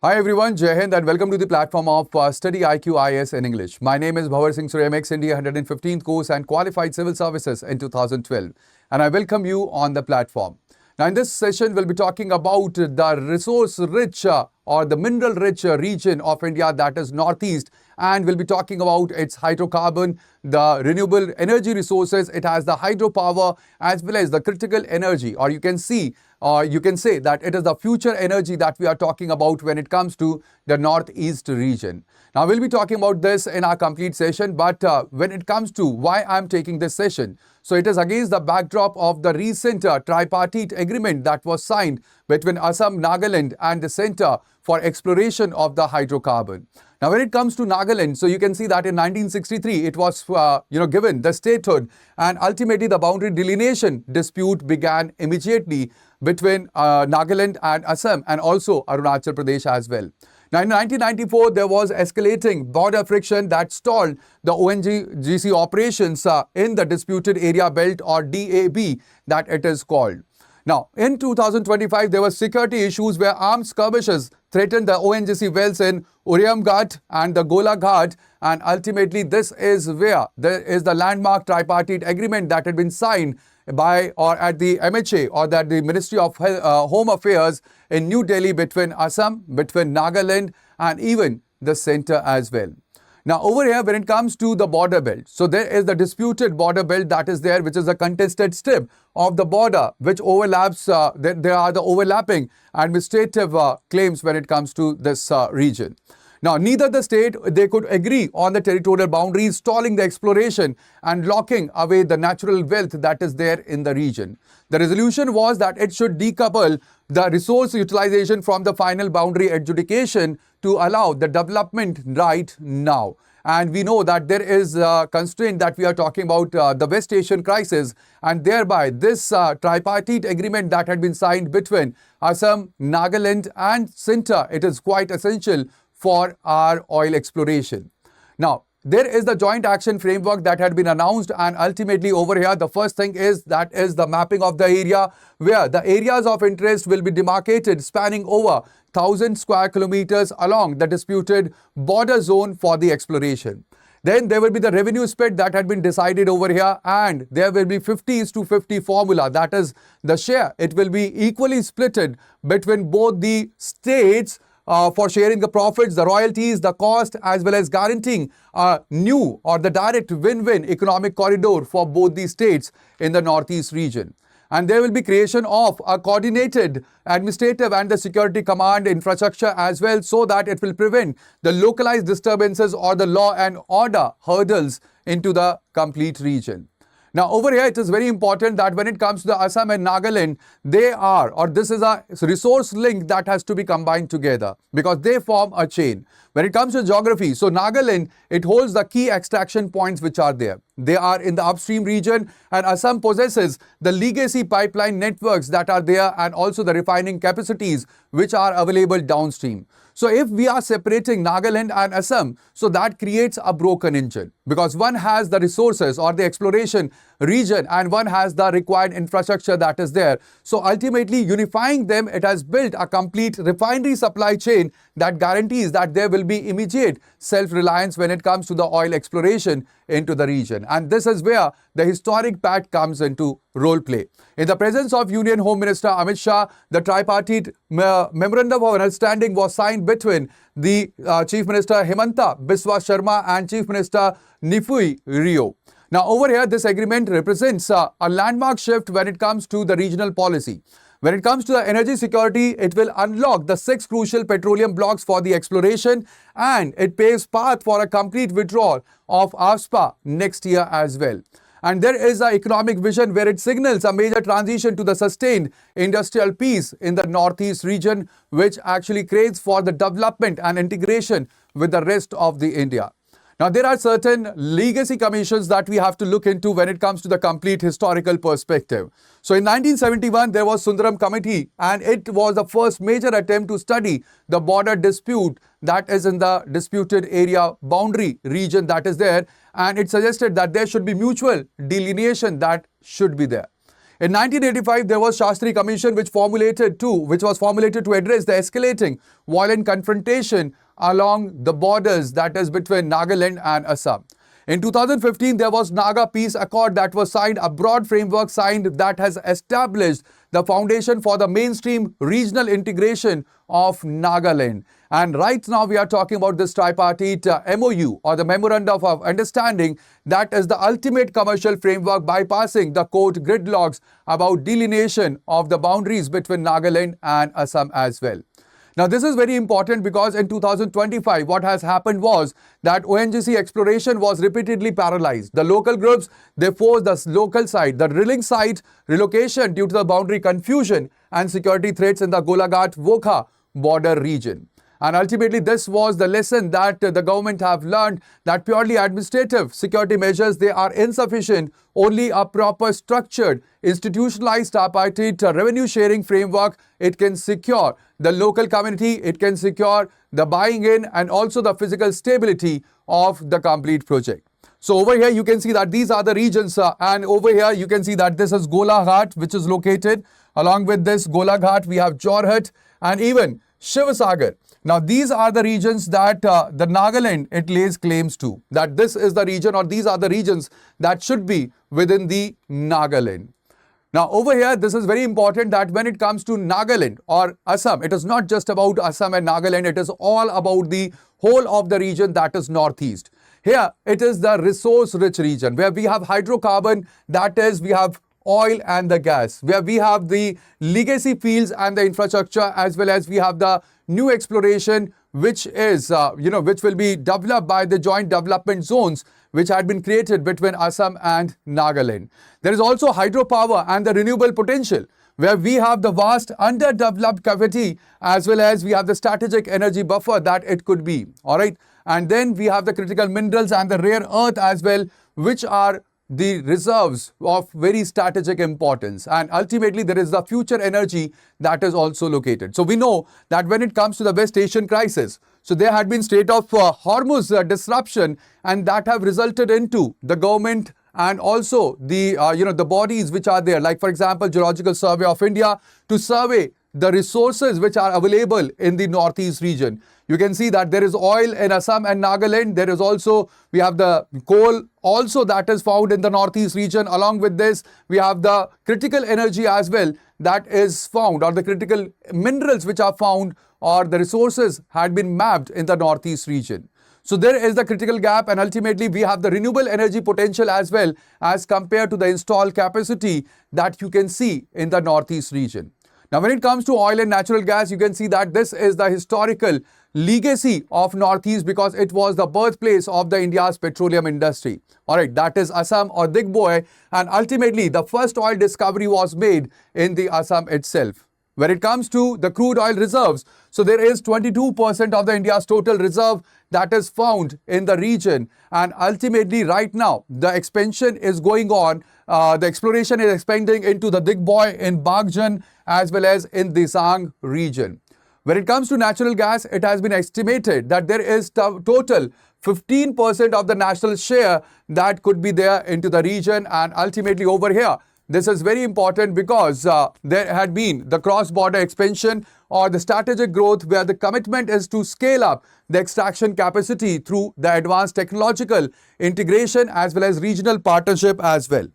Hi everyone, Jai Hind and welcome to the platform of StudyIQ IAS in English. My name is Bhanwar Singh Uriamghat, India 115th course and qualified civil services in 2012. And I welcome you on the platform. Now in this session, we'll be talking about the resource-rich or the mineral-rich region of India, that is Northeast. And we'll be talking about its hydrocarbon, the renewable energy resources. It has the hydropower as well as the critical energy, or you can say that it is the future energy that we are talking about when it comes to the Northeast region. Now, we'll be talking about this in our complete session, but when it comes to why I'm taking this session, so it is against the backdrop of the recent tripartite agreement that was signed between Assam-Nagaland and the Center for Exploration of the Hydrocarbon. Now, when it comes to Nagaland, so you can see that in 1963, it was given the statehood, and ultimately the boundary delineation dispute began immediately between Nagaland and Assam and also Arunachal Pradesh as well. Now, in 1994, there was escalating border friction that stalled the ONGC operations in the disputed area belt, or DAB that it is called. Now, in 2025, there were security issues where armed skirmishes threatened the ONGC wells in Uriamghat and the Golaghat, and ultimately this is where there is the landmark tripartite agreement that had been signed by or at the MHA or that the Ministry of Home Affairs in New Delhi between Assam, between Nagaland and even the centre as well. Now over here, when it comes to the border belt, so there is the disputed border belt that is there, which is a contested strip of the border which overlaps, there are the overlapping administrative claims when it comes to this region. Now, neither the state, they could agree on the territorial boundaries, stalling the exploration and locking away the natural wealth that is there in the region. The resolution was that it should decouple the resource utilization from the final boundary adjudication to allow the development right now. And we know that there is a constraint that we are talking about the West Asian crisis, and thereby this tripartite agreement that had been signed between Assam, Nagaland and Centre, it is quite essential for our oil exploration. Now, there is the joint action framework that had been announced, and ultimately over here, the first thing is that is the mapping of the area, where the areas of interest will be demarcated spanning over 1,000 square kilometers along the disputed border zone for the exploration. Then there will be the revenue split that had been decided over here, and there will be 50:50 formula. That is the share. It will be equally splitted between both the states for sharing the profits, the royalties, the cost, as well as guaranteeing a new or the direct win-win economic corridor for both the states in the Northeast region. And there will be creation of a coordinated administrative and the security command infrastructure as well, so that it will prevent the localized disturbances or the law and order hurdles into the complete region. Now, over here, it is very important that when it comes to the Assam and Nagaland, this is a resource link that has to be combined together because they form a chain. When it comes to geography, so Nagaland, it holds the key extraction points which are there. They are in the upstream region, and Assam possesses the legacy pipeline networks that are there and also the refining capacities which are available downstream. So if we are separating Nagaland and Assam, so that creates a broken engine because one has the resources or the exploration region and one has the required infrastructure that is there. So ultimately unifying them, it has built a complete refinery supply chain that guarantees that there will be immediate self-reliance when it comes to the oil exploration into the region. And this is where the historic pact comes into role play. In the presence of Union Home Minister Amit Shah, the tripartite memorandum of understanding was signed between the Chief Minister Himanta Biswa Sharma and Chief Minister Nifui Rio. Now over here, this agreement represents a landmark shift when it comes to the regional policy. When it comes to the energy security, it will unlock the 6 crucial petroleum blocks for the exploration, and it paves path for a complete withdrawal of AFSPA next year as well. And there is an economic vision where it signals a major transition to the sustained industrial peace in the Northeast region, which actually craves for the development and integration with the rest of the India. Now, there are certain legacy commissions that we have to look into when it comes to the complete historical perspective. So in 1971, there was Sundaram Committee, and it was the first major attempt to study the border dispute that is in the disputed area boundary region that is there. And it suggested that there should be mutual delineation that should be there. In 1985, there was Shastri Commission which was formulated to address the escalating violent confrontation along the borders, that is between Nagaland and Assam. In 2015, there was Naga Peace Accord that was signed, a broad framework signed that has established the foundation for the mainstream regional integration of Nagaland. And right now we are talking about this tripartite MOU, or the Memorandum of Understanding, that is the ultimate commercial framework bypassing the court gridlocks about delineation of the boundaries between Nagaland and Assam as well. Now, this is very important because in 2025, what has happened was that ONGC exploration was repeatedly paralyzed. The local groups, they forced the local site, the drilling site relocation due to the boundary confusion and security threats in the Golaghat-Wokha border region. And ultimately, this was the lesson that the government have learned, that purely administrative security measures, they are insufficient. Only a proper structured, institutionalized tripartite revenue sharing framework, it can secure the local community, it can secure the buying in and also the physical stability of the complete project. So over here, you can see that these are the regions and over here, you can see that this is Golaghat, which is located. Along with this Golaghat, we have Jorhat and even Shivasagar. Now, these are the regions that the Nagaland, it lays claims to, that this is the region, or these are the regions that should be within the Nagaland. Now, over here, this is very important that when it comes to Nagaland or Assam, it is not just about Assam and Nagaland, it is all about the whole of the region that is northeast. Here, it is the resource-rich region where we have hydrocarbon, that is, we have oil and the gas, where we have the legacy fields and the infrastructure, as well as we have the new exploration, which is, which will be developed by the joint development zones, which had been created between Assam and Nagaland. There is also hydropower and the renewable potential, where we have the vast underdeveloped cavity, as well as we have the strategic energy buffer that it could be. All right. And then we have the critical minerals and the rare earth as well, which are the reserves of very strategic importance. And ultimately, there is the future energy that is also located. So we know that when it comes to the West Asian crisis, so there had been state of Hormuz disruption, and that have resulted into the government and also the the bodies which are there, like for example, Geological Survey of India, to survey the resources which are available in the northeast region. You can see that there is oil in Assam and Nagaland. There is also, we have the coal also that is found in the northeast region. Along with this, we have the critical energy as well that is found, or the critical minerals which are found, or the resources had been mapped in the northeast region. So there is the critical gap, and ultimately we have the renewable energy potential as well as compared to the installed capacity that you can see in the northeast region. Now, when it comes to oil and natural gas, you can see that this is the historical legacy of Northeast because it was the birthplace of the India's petroleum industry. All right, that is Assam or Digboy, and ultimately the first oil discovery was made in the Assam itself. When it comes to the crude oil reserves, so there is 22% of the India's total reserve that is found in the region, and ultimately right now the expansion is going on. The exploration is expanding into the Digboy in Margdarshan as well as in the Singh region. When it comes to natural gas, it has been estimated that there is total 15% of the national share that could be there into the region, and ultimately over here, this is very important because there had been the cross-border expansion or the strategic growth where the commitment is to scale up the extraction capacity through the advanced technological integration as well as regional partnership as well.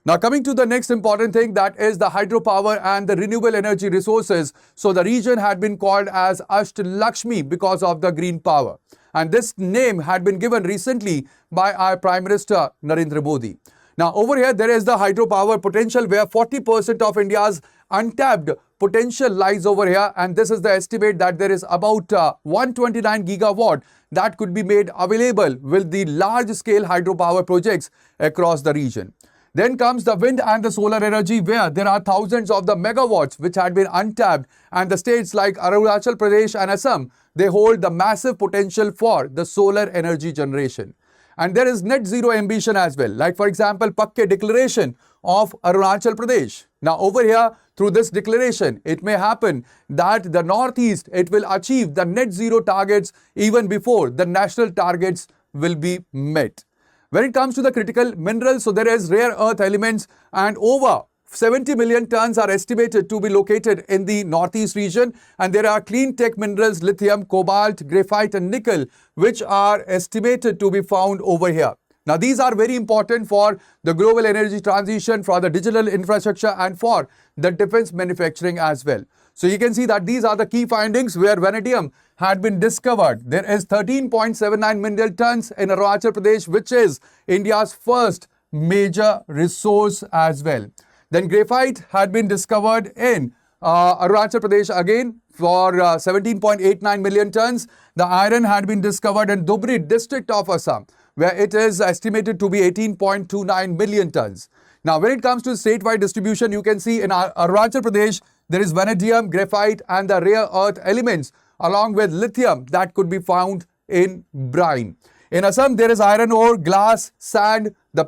Now, coming to the next important thing, that is the hydropower and the renewable energy resources. So the region had been called as Asht Lakshmi because of the green power. And this name had been given recently by our Prime Minister Narendra Modi. Now, over here, there is the hydropower potential where 40% of India's untapped potential lies over here. And this is the estimate that there is about 129 gigawatt that could be made available with the large-scale hydropower projects across the region. Then comes the wind and the solar energy where there are thousands of the megawatts which had been untapped, and the states like Arunachal Pradesh and Assam, they hold the massive potential for the solar energy generation. And there is net zero ambition as well, like for example, Pakke declaration of Arunachal Pradesh. Now over here, through this declaration, it may happen that the Northeast, it will achieve the net zero targets even before the national targets will be met. When it comes to the critical minerals, so there is rare earth elements, and over 70 million tons are estimated to be located in the northeast region, and there are clean tech minerals lithium, cobalt, graphite and nickel which are estimated to be found over here. Now these are very important for the global energy transition, for the digital infrastructure and for the defense manufacturing as well. So you can see that these are the key findings where vanadium had been discovered. There is 13.79 million tons in Arunachal Pradesh, which is India's first major resource as well. Then graphite had been discovered in Arunachal Pradesh again for 17.89 million tons. The iron had been discovered in Dhubri district of Assam, where it is estimated to be 18.29 million tons. Now, when it comes to statewide distribution, you can see in Arunachal Pradesh, there is vanadium, graphite and the rare earth elements along with lithium that could be found in brine. In Assam, there is iron ore, glass, sand, the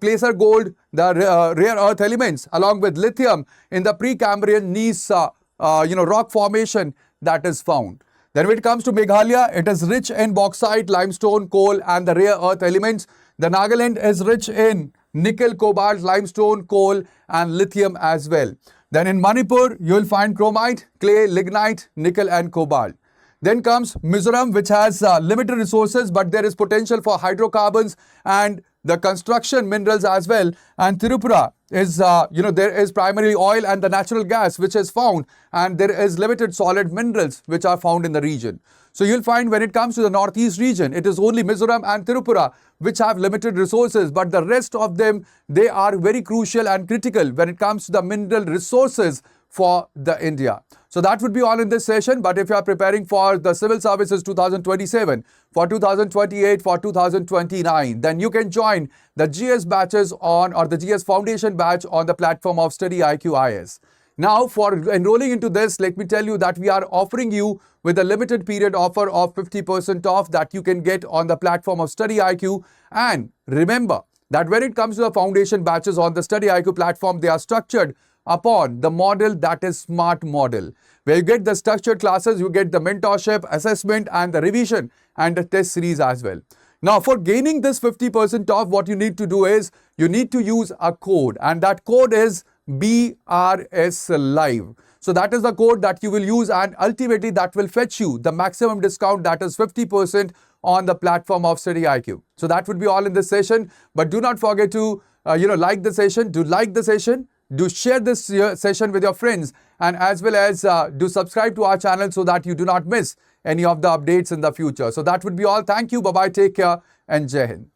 placer gold, the rare earth elements along with lithium in the Precambrian gneiss rock formation that is found. Then when it comes to Meghalaya, it is rich in bauxite, limestone, coal and the rare earth elements. The Nagaland is rich in nickel, cobalt, limestone, coal and lithium as well. Then in Manipur, you will find chromite, clay, lignite, nickel and cobalt. Then comes Mizoram, which has limited resources, but there is potential for hydrocarbons and the construction minerals as well. And Tripura is, there is primarily oil and the natural gas which is found, and there is limited solid minerals which are found in the region. So you'll find when it comes to the northeast region, it is only Mizoram and Tripura which have limited resources, but the rest of them, they are very crucial and critical when it comes to the mineral resources for the India. So that would be all in this session. But if you are preparing for the Civil Services 2027, for 2028, for 2029, then you can join the GS batches on or the GS Foundation batch on the platform of StudyIQ IAS. Now, for enrolling into this, let me tell you that we are offering you with a limited period offer of 50% off that you can get on the platform of StudyIQ. And remember that when it comes to the foundation batches on the StudyIQ platform, they are structured upon the model that is SMART model, where you get the structured classes, you get the mentorship, assessment and the revision and the test series as well. Now, for gaining this 50% off, what you need to do is you need to use a code, and that code is BRS Live. So that is the code that you will use, and ultimately that will fetch you the maximum discount, that is 50% on the platform of StudyIQ. So that would be all in this session. But do not forget to like the session. Do share this session with your friends, and as well as do subscribe to our channel so that you do not miss any of the updates in the future. So that would be all. Thank you. Bye-bye. Take care and Jai Hind.